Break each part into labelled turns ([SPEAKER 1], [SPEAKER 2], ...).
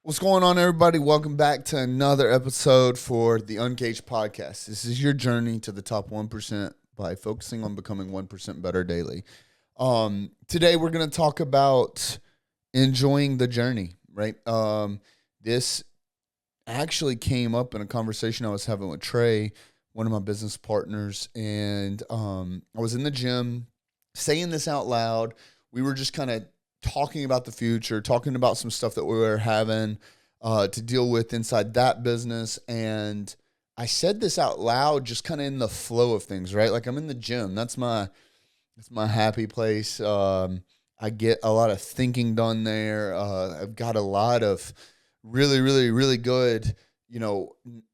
[SPEAKER 1] What's going on, everybody? Welcome back to another episode for the Uncaged Podcast. This is your journey to the top 1% by focusing on becoming 1% better daily. Today, we're going to talk about enjoying the journey, right? This actually came up in a conversation I was having with Trea, one of my business partners, and I was in the gym saying this out loud. We were just kind of talking about the future, talking about some stuff that we were having to deal with inside that business. And I said this out loud, just kind of in the flow of things, right? Like I'm in the gym. That's my happy place. I get a lot of thinking done there. I've got a lot of really good,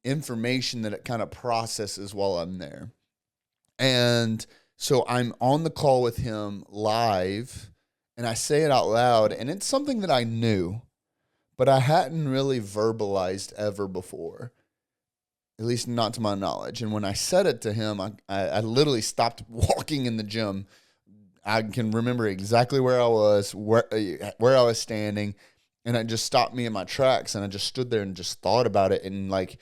[SPEAKER 1] information that it kind of processes while I'm there. And so I'm on the call with him live, and I say it out loud, and it's something that I knew, but I hadn't really verbalized ever before, at least not to my knowledge. And when I said it to him, I literally stopped walking in the gym. I can remember exactly where I was, where I was standing, and it just stopped me in my tracks, and I just stood there and just thought about it. And like,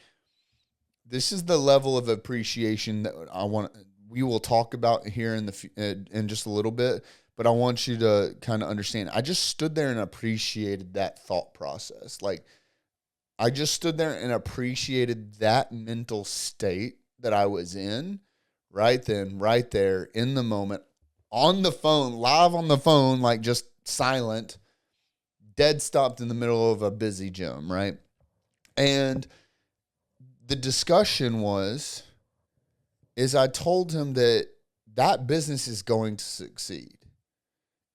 [SPEAKER 1] this is the level of appreciation that we will talk about here in just a little bit. But I want you to kind of understand. I just stood there and appreciated that thought process. Like, I just stood there and appreciated that mental state that I was in right then, right there, in the moment, on the phone, live on the phone, like just silent, dead stopped in the middle of a busy gym, right? And the discussion is I told him that business is going to succeed.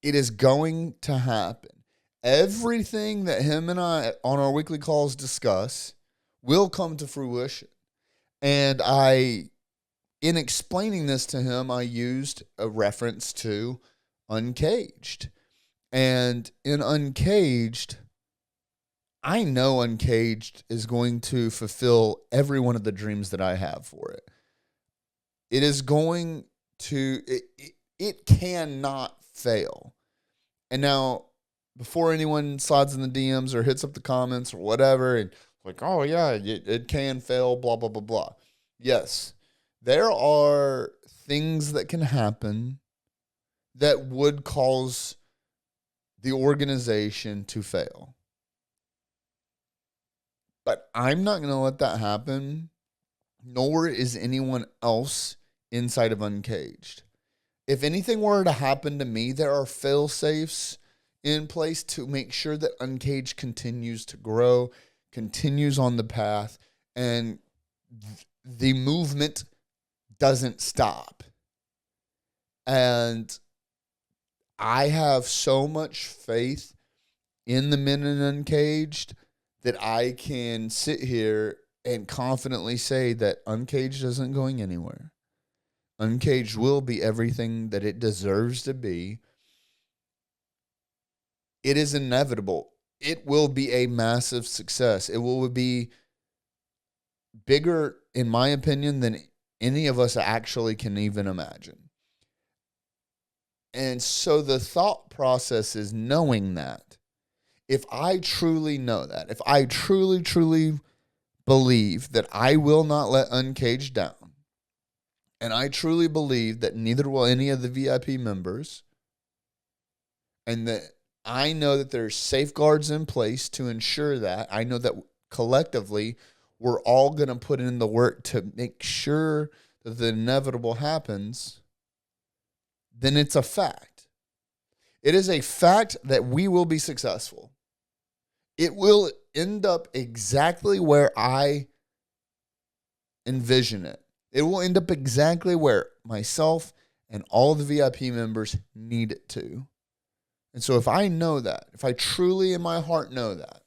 [SPEAKER 1] It is going to happen. Everything that him and I on our weekly calls discuss will come to fruition. And in explaining this to him, I used a reference to Uncaged. And in Uncaged, I know Uncaged is going to fulfill every one of the dreams that I have for it. It is going to, it cannot fail. And now, before anyone slides in the DMs or hits up the comments or whatever, and like, oh yeah, it can fail, blah, blah, blah, blah. Yes, there are things that can happen that would cause the organization to fail. But I'm not going to let that happen, nor is anyone else inside of Uncaged. If anything were to happen to me, there are fail-safes in place to make sure that Uncaged continues to grow, continues on the path, and the movement doesn't stop. And I have so much faith in the men in Uncaged that I can sit here and confidently say that Uncaged isn't going anywhere. Uncaged will be everything that it deserves to be. It is inevitable. It will be a massive success. It will be bigger, in my opinion, than any of us actually can even imagine. And so the thought process is knowing that. If I truly know that, if I truly believe that I will not let Uncaged down, and I truly believe that neither will any of the VIP members, and that I know that there's safeguards in place to ensure that. I know that collectively we're all going to put in the work to make sure that the inevitable happens, then it's a fact. It is a fact that we will be successful. It will end up exactly where I envision it. It will end up exactly where myself and all the VIP members need it to. And so if I know that, if I truly in my heart know that,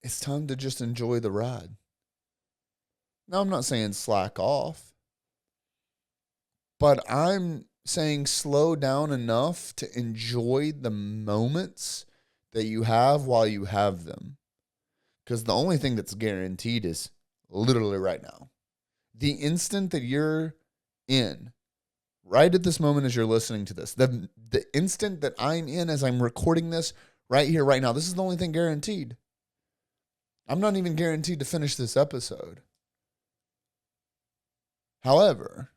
[SPEAKER 1] it's time to just enjoy the ride. Now, I'm not saying slack off, but I'm saying slow down enough to enjoy the moments that you have while you have them. Because the only thing that's guaranteed is literally right now. The instant that you're in, right at this moment as you're listening to this, the instant that I'm in as I'm recording this right here, right now. This is the only thing guaranteed. I'm not even guaranteed to finish this episode. However,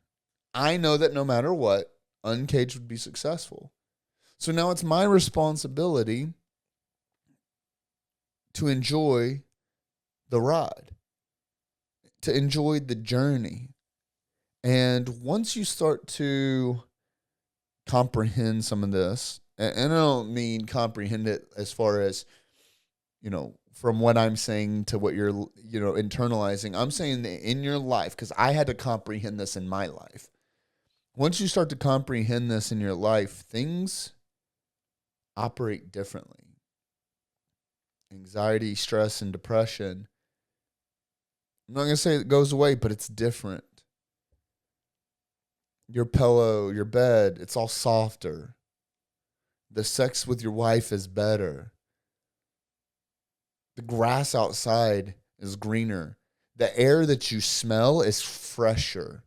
[SPEAKER 1] I know that no matter what, Uncaged would be successful. So now it's my responsibility to enjoy the ride, to enjoy the journey. And once you start to comprehend some of this, and I don't mean comprehend it as far as, from what I'm saying to what you're, internalizing. I'm saying that in your life, because I had to comprehend this in my life. Once you start to comprehend this in your life, things operate differently. Anxiety, stress, and depression, I'm not going to say it goes away, but it's different. Your pillow, your bed, it's all softer. The sex with your wife is better. The grass outside is greener. The air that you smell is fresher.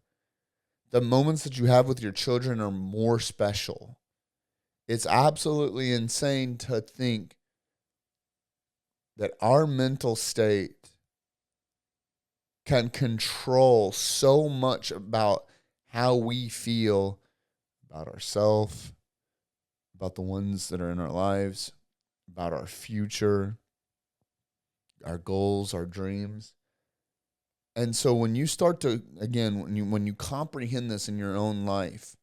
[SPEAKER 1] The moments that you have with your children are more special. It's absolutely insane to think that our mental state can control so much about how we feel about ourselves, about the ones that are in our lives, about our future, our goals, our dreams. And so when you start to, again, when you comprehend this in your own life,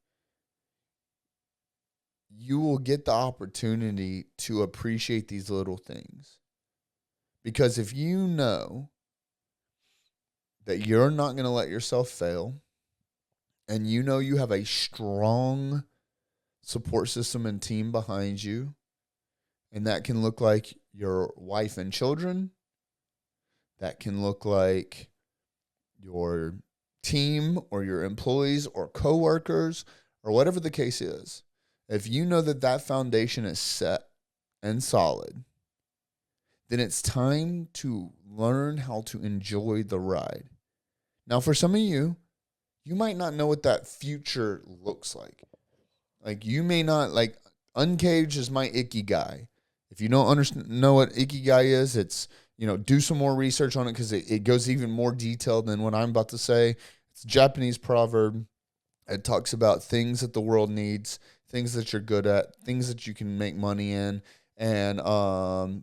[SPEAKER 1] you will get the opportunity to appreciate these little things. Because if you know that you're not going to let yourself fail, and you know you have a strong support system and team behind you, and that can look like your wife and children, that can look like your team or your employees or coworkers or whatever the case is. If you know that that foundation is set and solid, then it's time to learn how to enjoy the ride. Now, for some of you, you might not know what that future looks like. Like, you may not, like, Uncaged is my ikigai. If you don't know what ikigai is, it's, do some more research on it, because it goes even more detailed than what I'm about to say. It's a Japanese proverb. It talks about things that the world needs, things that you're good at, things that you can make money in, and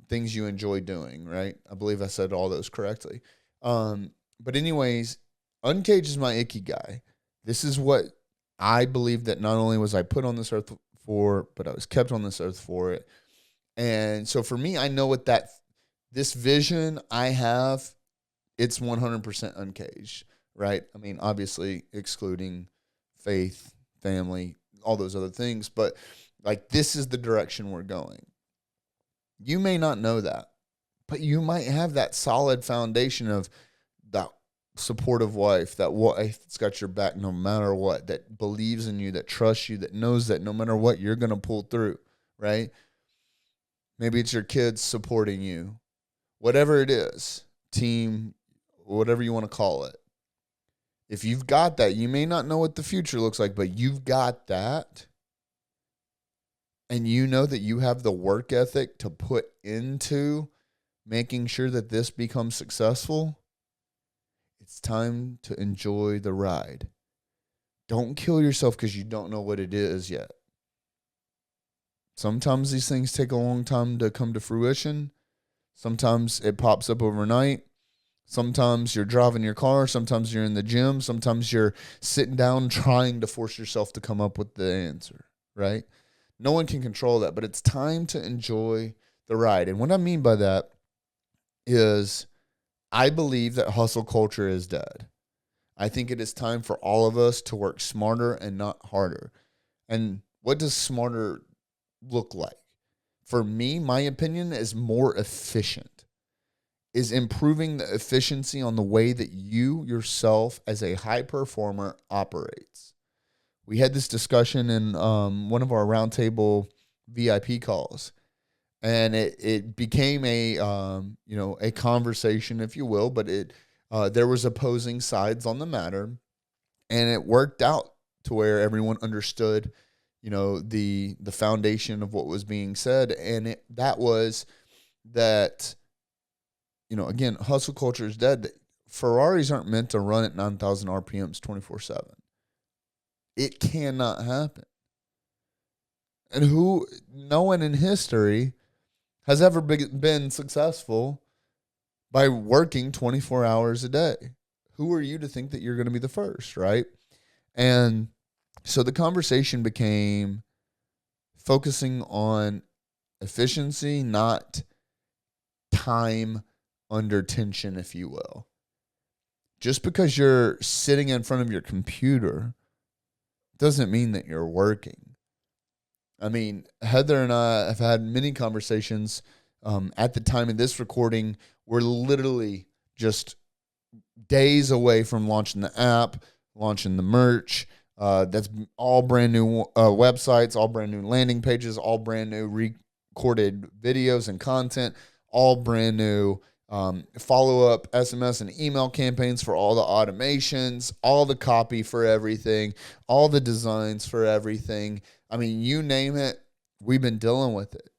[SPEAKER 1] things you enjoy doing, right? I believe I said all those correctly. But anyways, Uncaged is my ikigai. This is what I believe that not only was I put on this earth for, but I was kept on this earth for it. And so for me, I know what this vision I have, it's 100% uncaged, right? I mean, obviously excluding faith, family, all those other things, but like, this is the direction we're going. You may not know that, but you might have that solid foundation of that supportive wife, that wife that's got your back no matter what, that believes in you, that trusts you, that knows that no matter what, you're going to pull through, right? Maybe it's your kids supporting you, whatever it is, team, whatever you want to call it. If you've got that, you may not know what the future looks like, but you've got that, and you know that you have the work ethic to put into making sure that this becomes successful, it's time to enjoy the ride. Don't kill yourself because you don't know what it is yet. Sometimes these things take a long time to come to fruition. Sometimes it pops up overnight. Sometimes you're driving your car. Sometimes you're in the gym. Sometimes you're sitting down trying to force yourself to come up with the answer, right? No one can control that, but it's time to enjoy the ride. And what I mean by that is, I believe that hustle culture is dead. I think it is time for all of us to work smarter and not harder. And what does smarter look like? For me, my opinion is more efficient, is improving the efficiency on the way that you yourself as a high performer operates. We had this discussion in one of our roundtable VIP calls, and it became a conversation, if you will, but there was opposing sides on the matter, and it worked out to where everyone understood, the foundation of what was being said. And that was that, again, hustle culture is dead. Ferraris aren't meant to run at 9,000 RPMs 24/7. It cannot happen. And no one in history has ever been successful by working 24 hours a day. Who are you to think that you're going to be the first, right? And so the conversation became focusing on efficiency, not time under tension, if you will. Just because you're sitting in front of your computer doesn't mean that you're working. I mean, Heather and I have had many conversations. At the time of this recording, we're literally just days away from launching the app, launching the merch. That's all brand new websites, all brand new landing pages, all brand new recorded videos and content, all brand new follow-up SMS and email campaigns for all the automations, all the copy for everything, all the designs for everything. I mean, you name it, we've been dealing with it.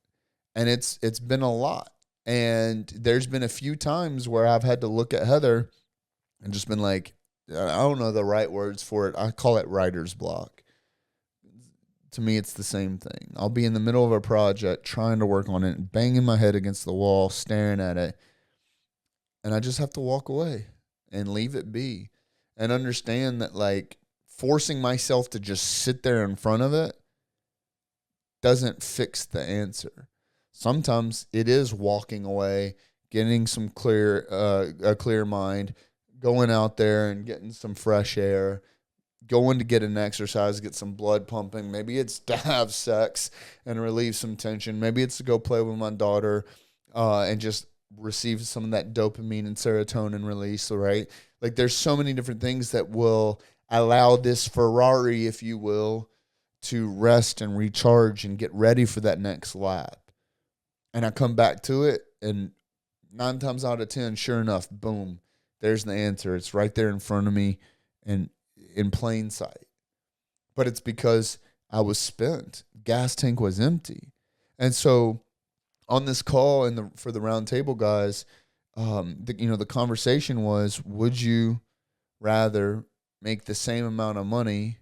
[SPEAKER 1] And it's been a lot. And there's been a few times where I've had to look at Heather and just been like, I don't know the right words for it. I call it writer's block. To me, it's the same thing. I'll be in the middle of a project trying to work on it, banging my head against the wall, staring at it. And I just have to walk away and leave it be and understand that, like, forcing myself to just sit there in front of it doesn't fix the answer. Sometimes it is walking away, getting some a clear mind, going out there and getting some fresh air, going to get an exercise, get some blood pumping. Maybe it's to have sex and relieve some tension. Maybe it's to go play with my daughter and just receive some of that dopamine and serotonin release, right? Like, there's so many different things that will allow this Ferrari, if you will, to rest and recharge and get ready for that next lap. And I come back to it, and 9 times out of 10, sure enough, boom, there's the answer. It's right there in front of me and in plain sight. But it's because I was spent. Gas tank was empty. And so on this call for the round table guys, the conversation was, would you rather make the same amount of money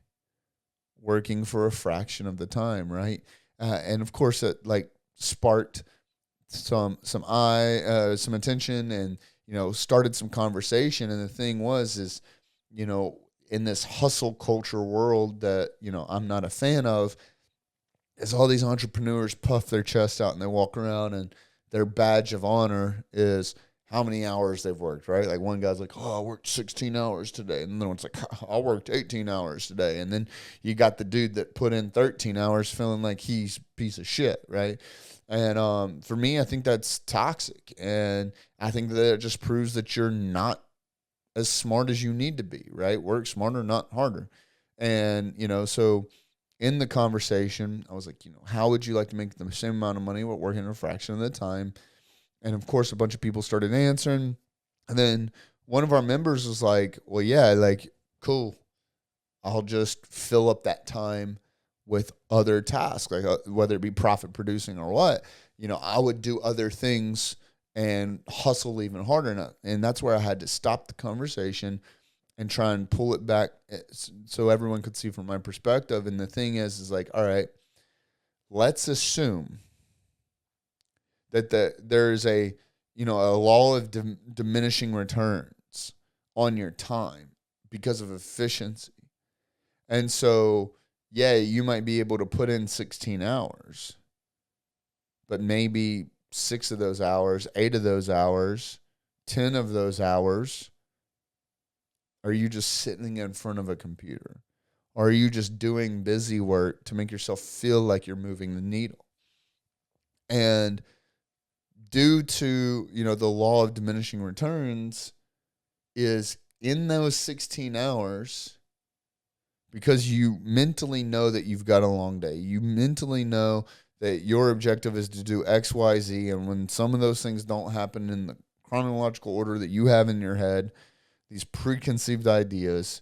[SPEAKER 1] working for a fraction of the time, right? And of course, it sparked some attention, and started some conversation. And the thing is in this hustle culture world that I'm not a fan of, is all these entrepreneurs puff their chest out and they walk around, and their badge of honor is how many hours they've worked, right? Like, one guy's like, oh, I worked 16 hours today. And then one's like, I worked 18 hours today. And then you got the dude that put in 13 hours feeling like he's a piece of shit, right? And for me, I think that's toxic. And I think that it just proves that you're not as smart as you need to be, right? Work smarter, not harder. And, so in the conversation, I was like, how would you like to make the same amount of money while working a fraction of the time? And of course, a bunch of people started answering. And then one of our members was like, well, yeah, like, cool. I'll just fill up that time with other tasks, like whether it be profit producing or what. I would do other things and hustle even harder. And that's where I had to stop the conversation and try and pull it back so everyone could see from my perspective. And the thing is like, all right, let's assume that there's a law of diminishing returns on your time because of efficiency. And so, yeah, you might be able to put in 16 hours, but maybe 6 of those hours, 8 of those hours, 10 of those hours, are you just sitting in front of a computer? Or are you just doing busy work to make yourself feel like you're moving the needle? And due to, the law of diminishing returns, is in those 16 hours, because you mentally know that you've got a long day, you mentally know that your objective is to do X, Y, Z, and when some of those things don't happen in the chronological order that you have in your head, these preconceived ideas,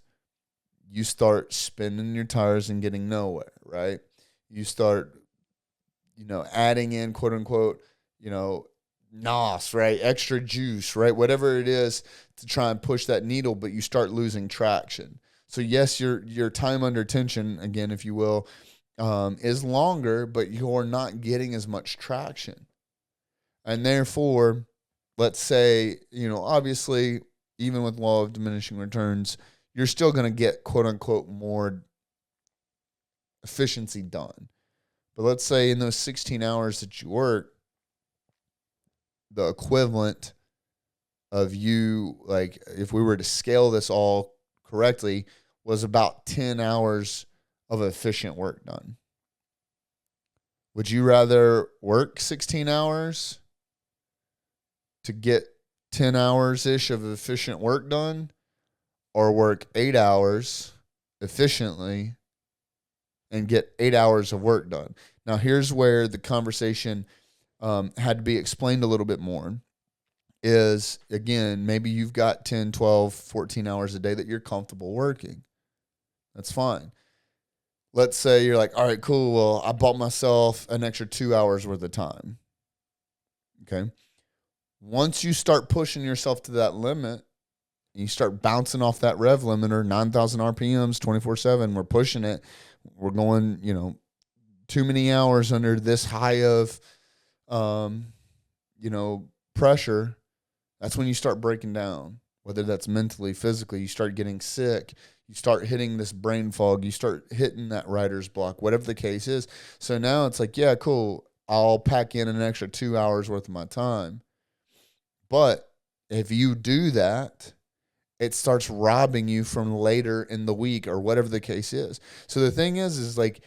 [SPEAKER 1] you start spinning your tires and getting nowhere, right? You start, adding in, quote unquote, nos, right? Extra juice, right? Whatever it is to try and push that needle, but you start losing traction. So yes, your time under tension, again, if you will, is longer, but you're not getting as much traction. And therefore, let's say, obviously, even with law of diminishing returns, you're still going to get, quote unquote, more efficiency done. But let's say in those 16 hours that you work, the equivalent of you, like if we were to scale this all correctly, was about 10 hours of efficient work done. Would you rather work 16 hours to get 10 hours-ish of efficient work done, or work 8 hours efficiently and get 8 hours of work done? Now, here's where the conversation had to be explained a little bit more. Is, again, maybe you've got 10, 12, 14 hours a day that you're comfortable working. That's fine. Let's say you're like, all right, cool. Well, I bought myself an extra 2 hours worth of time. Okay. Once you start pushing yourself to that limit, you start bouncing off that rev limiter, 9,000 RPMs, 24/7. We're pushing it. We're going, too many hours under this high of, pressure. That's when you start breaking down, whether that's mentally, physically. You start getting sick. You start hitting this brain fog. You start hitting that writer's block, whatever the case is. So now it's like, yeah, cool. I'll pack in an extra 2 hours worth of my time. But if you do that, it starts robbing you from later in the week or whatever the case is. So the thing is like,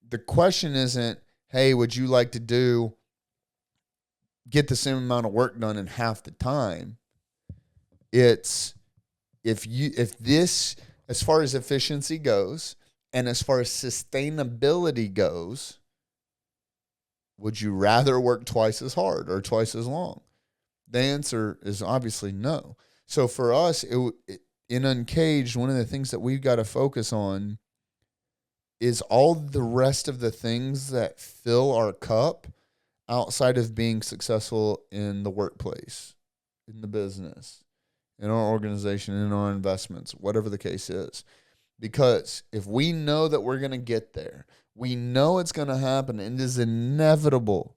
[SPEAKER 1] the question isn't, hey, would you like to get the same amount of work done in half the time? It's if this, as far as efficiency goes and as far as sustainability goes, would you rather work twice as hard or twice as long? The answer is obviously no. So for us, in Uncaged, one of the things that we've got to focus on is all the rest of the things that fill our cup outside of being successful in the workplace, in the business, in our organization, in our investments, whatever the case is. Because if we know that we're going to get there, we know it's going to happen, and it is inevitable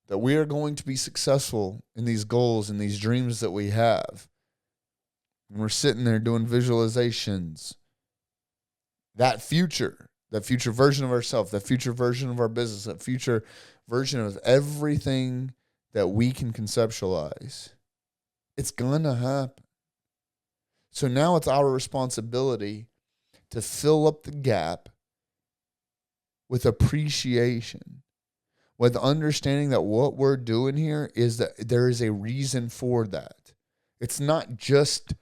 [SPEAKER 1] that we are going to be successful in these goals and these dreams that we have. And we're sitting there doing visualizations. That future version of ourselves, that future version of our business, that future version of everything that we can conceptualize, it's going to happen. So now it's our responsibility to fill up the gap with appreciation, with understanding that what we're doing here is that there is a reason for that. It's not just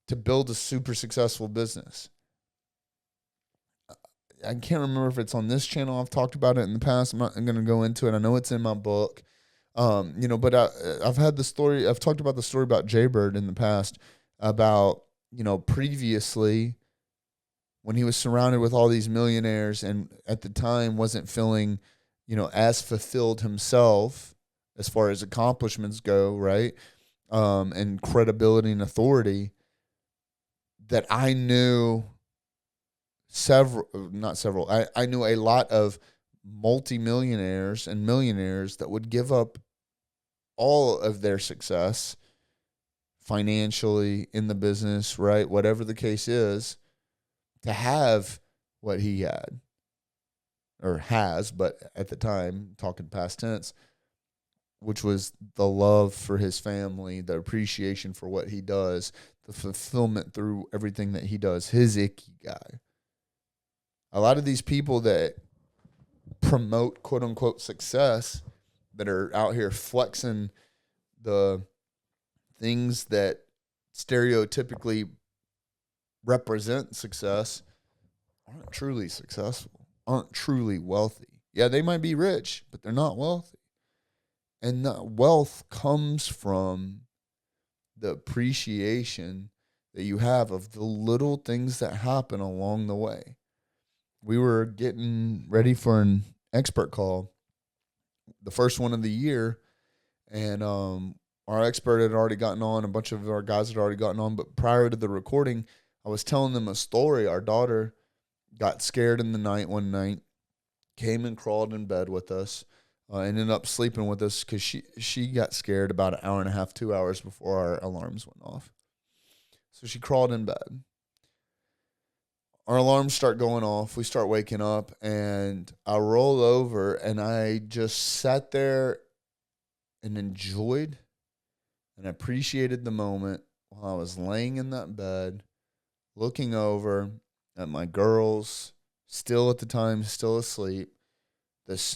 [SPEAKER 1] to build a super successful business. I can't remember if it's on this channel. I've talked about it in the past. I'm not going to go into it. I know it's in my book. But I've had the story. I've talked about the story about Jaybird in the past about, previously when he was surrounded with all these millionaires and at the time wasn't feeling, as fulfilled himself as far as accomplishments go, right? And credibility and authority, that I knew I knew a lot of multimillionaires and millionaires that would give up all of their success financially in the business, right? Whatever the case is, to have what he had or has, but at the time, talking past tense, which was the love for his family, the appreciation for what he does, the fulfillment through everything that he does, his ikigai. A lot of these people that promote quote unquote success, that are out here flexing the things that stereotypically represent success, aren't truly successful, aren't truly wealthy. Yeah, they might be rich, but they're not wealthy. And that wealth comes from the appreciation that you have of the little things that happen along the way. we were getting ready for an expert call, the first one of the year, and our expert had already gotten on. A bunch of our guys had already gotten on, but prior to the recording, I was telling them a story. Our daughter got scared in the night one night, came and crawled in bed with us, ended up sleeping with us because she got scared about an hour and a half, 2 hours before our alarms went off. So she crawled in bed. Our alarms start going off. We start waking up, and I roll over, and I just sat there and enjoyed and appreciated the moment while I was laying in that bed, looking over at my girls, still at the time, still asleep.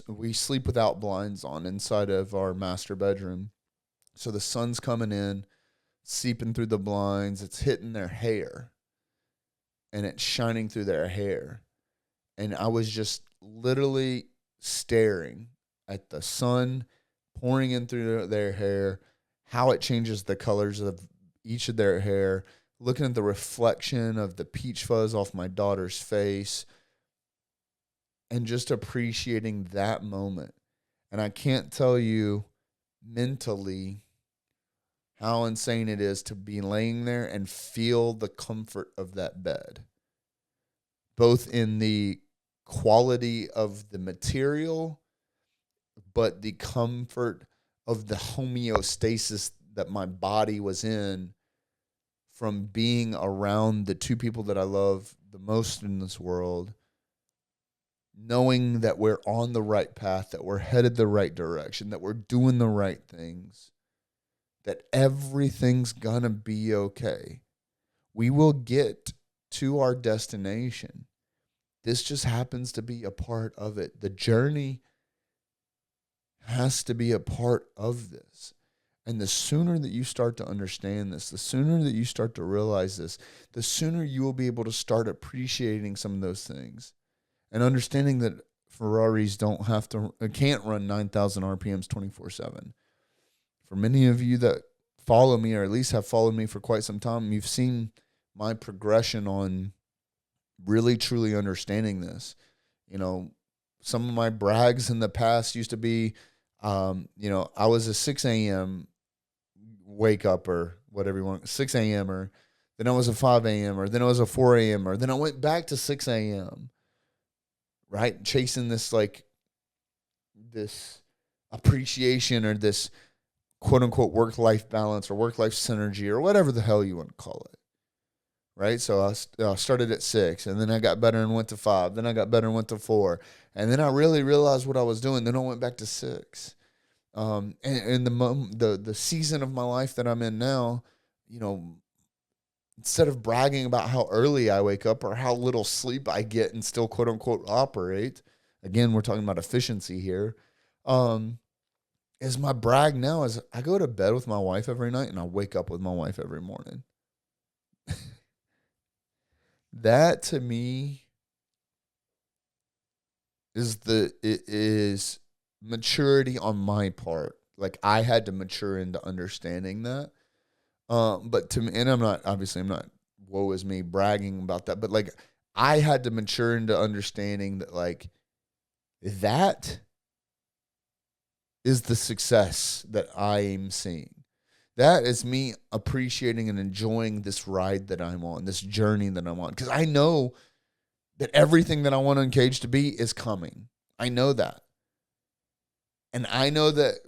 [SPEAKER 1] We sleep without blinds on inside of our master bedroom. So the sun's coming in, seeping through the blinds. It's hitting their hair, and it's shining through their hair. And I was just literally staring at the sun pouring in through their hair, how it changes the colors of each of their hair, looking at the reflection of the peach fuzz off my daughter's face, and just appreciating that moment. And I can't tell you mentally how insane it is to be laying there and feel the comfort of that bed, both in the quality of the material, but the comfort of the homeostasis that my body was in from being around the two people that I love the most in this world, knowing that we're on the right path, that we're headed the right direction, that we're doing the right things, that everything's gonna be okay. We will get to our destination. This just happens to be a part of it. The journey has to be a part of this. And the sooner that you start to understand this, the sooner that you start to realize this, the sooner you will be able to start appreciating some of those things and understanding that Ferraris can't run 9,000 RPMs 24/7. For many of you that follow me, or at least have followed me for quite some time, you've seen my progression on really truly understanding this. You know, some of my brags in the past used to be, I was a 6 a.m. wake up, or whatever you want, 6 a.m.er. Then I was a 5 a.m. or then I was a 4 a.m. or then I went back to 6 a.m. Right? Chasing this appreciation, or this quote unquote work-life balance or work-life synergy, or whatever the hell you want to call it. Right? So I started at 6, and then I got better and went to 5. Then I got better and went to 4. And then I really realized what I was doing. Then I went back to 6. And the season of my life that I'm in now, instead of bragging about how early I wake up or how little sleep I get and still quote unquote operate, again, we're talking about efficiency here, is my brag now is I go to bed with my wife every night and I wake up with my wife every morning. That to me is maturity on my part. Like, I had to mature into understanding that. But to me, and I'm not woe is me bragging about that, but like, I had to mature into understanding that, like, that is the success that I am seeing. That is me appreciating and enjoying this ride that I'm on, this journey that I'm on. Because I know that everything that I want Uncaged to be is coming. I know that. And I know that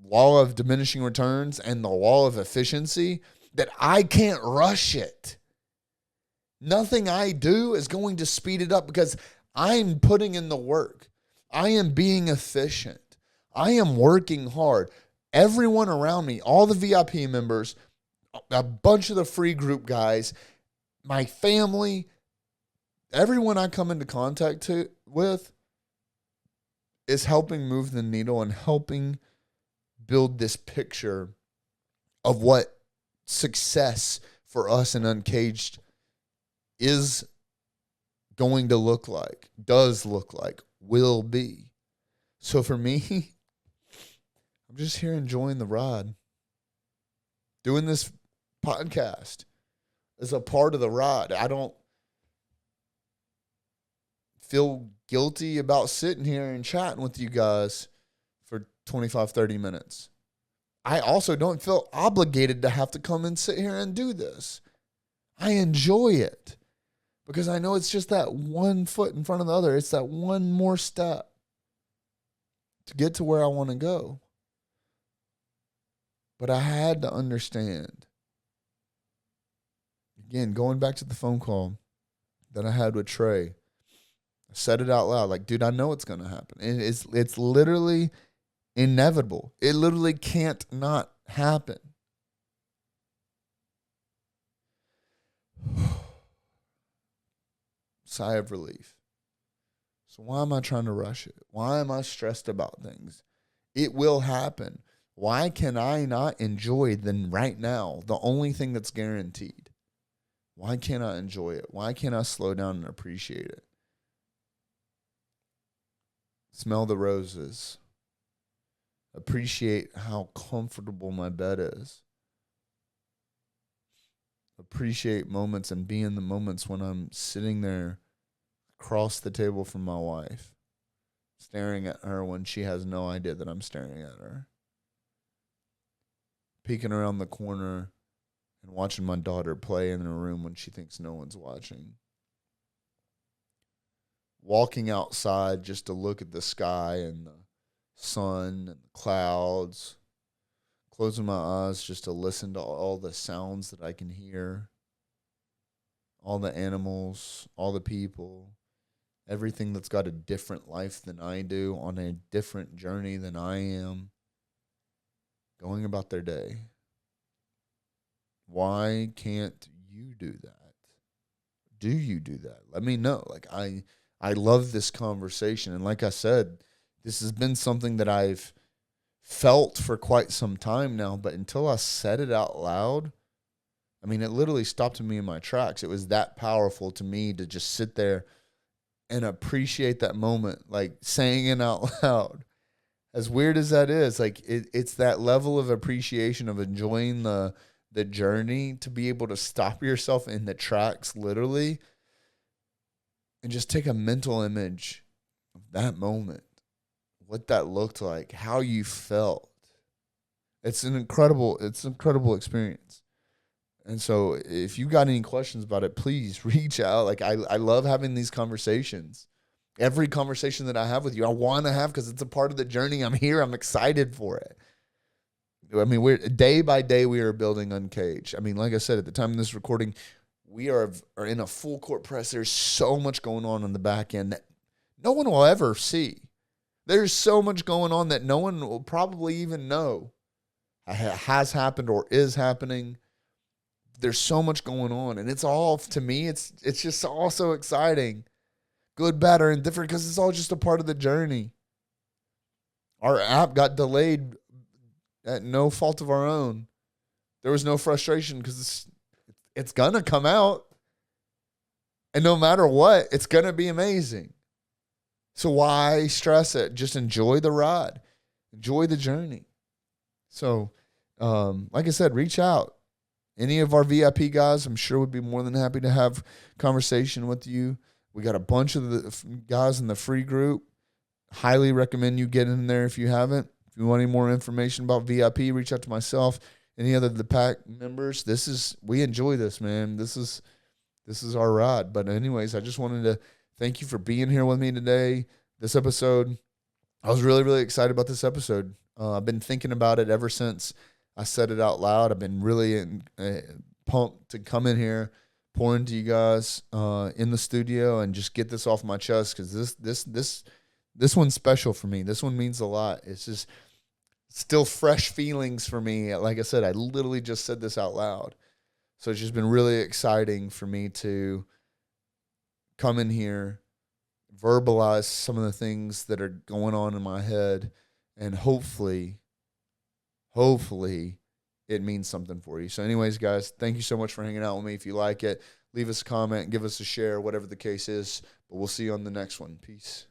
[SPEAKER 1] law of diminishing returns and the law of efficiency, that I can't rush it. Nothing I do is going to speed it up because I'm putting in the work. I am being efficient. I am working hard. Everyone around me, all the VIP members, a bunch of the free group guys, my family, everyone I come into contact with is helping move the needle and helping build this picture of what success for us in Uncaged is going to look like, does look like, will be. So for me, I'm just here enjoying the ride. Doing this podcast is a part of the ride. I don't feel guilty about sitting here and chatting with you guys for 25, 30 minutes. I also don't feel obligated to have to come and sit here and do this. I enjoy it because I know it's just that one foot in front of the other. It's that one more step to get to where I want to go. But I had to understand, again, going back to the phone call that I had with Trea, I said it out loud, like, dude, I know it's going to happen. And it's literally inevitable. It literally can't not happen. Sigh of relief. So why am I trying to rush it? Why am I stressed about things? It will happen. Why can I not enjoy the right now, the only thing that's guaranteed? Why can't I enjoy it? Why can't I slow down and appreciate it? Smell the roses. Appreciate how comfortable my bed is. Appreciate moments and be in the moments when I'm sitting there across the table from my wife, staring at her when she has no idea that I'm staring at her. Peeking around the corner and watching my daughter play in her room when she thinks no one's watching. Walking outside just to look at the sky and the sun and the clouds. Closing my eyes just to listen to all the sounds that I can hear. All the animals, all the people, everything that's got a different life than I do, on a different journey than I am, going about their day. Why can't you do that? Do you do that? Let me know. Like, I love this conversation. And like I said, this has been something that I've felt for quite some time now, but until I said it out loud, I mean, it literally stopped me in my tracks. It was that powerful to me to just sit there and appreciate that moment, like saying it out loud. As weird as that is, like it's that level of appreciation of enjoying the journey, to be able to stop yourself in the tracks literally and just take a mental image of that moment, what that looked like, how you felt. It's an incredible experience. And so if you got any questions about it, please reach out. Like, I love having these conversations. Every conversation that I have with you, I want to have, because it's a part of the journey. I'm here. I'm excited for it. I mean, we're day by day, we are building Uncaged. I mean, like I said, at the time of this recording, we are in a full court press. There's so much going on the back end that no one will ever see. There's so much going on that no one will probably even know has happened or is happening. There's so much going on, and it's all, to me, it's just all so exciting. Good, bad, or indifferent, because it's all just a part of the journey. Our app got delayed at no fault of our own. There was no frustration because it's going to come out. And no matter what, it's going to be amazing. So why stress it? Just enjoy the ride. Enjoy the journey. So, like I said, reach out. Any of our VIP guys, I'm sure, would be more than happy to have conversation with you. We got a bunch of the guys in the free group. Highly recommend you get in there if you haven't. If you want any more information about VIP, reach out to myself, any other of the pack members. We enjoy this, man. This is our ride. But anyways, I just wanted to thank you for being here with me today. This episode, I was really, really excited about this episode. I've been thinking about it ever since I said it out loud. I've been really pumped to come in here, pour into you guys in the studio, and just get this off my chest, because this one's special for me. This one means a lot. It's just still fresh feelings for me. Like I said, I literally just said this out loud. So it's just been really exciting for me to come in here, verbalize some of the things that are going on in my head, and hopefully it means something for you. So anyways, guys, thank you so much for hanging out with me. If you like it, leave us a comment, give us a share, whatever the case is. But we'll see you on the next one. Peace.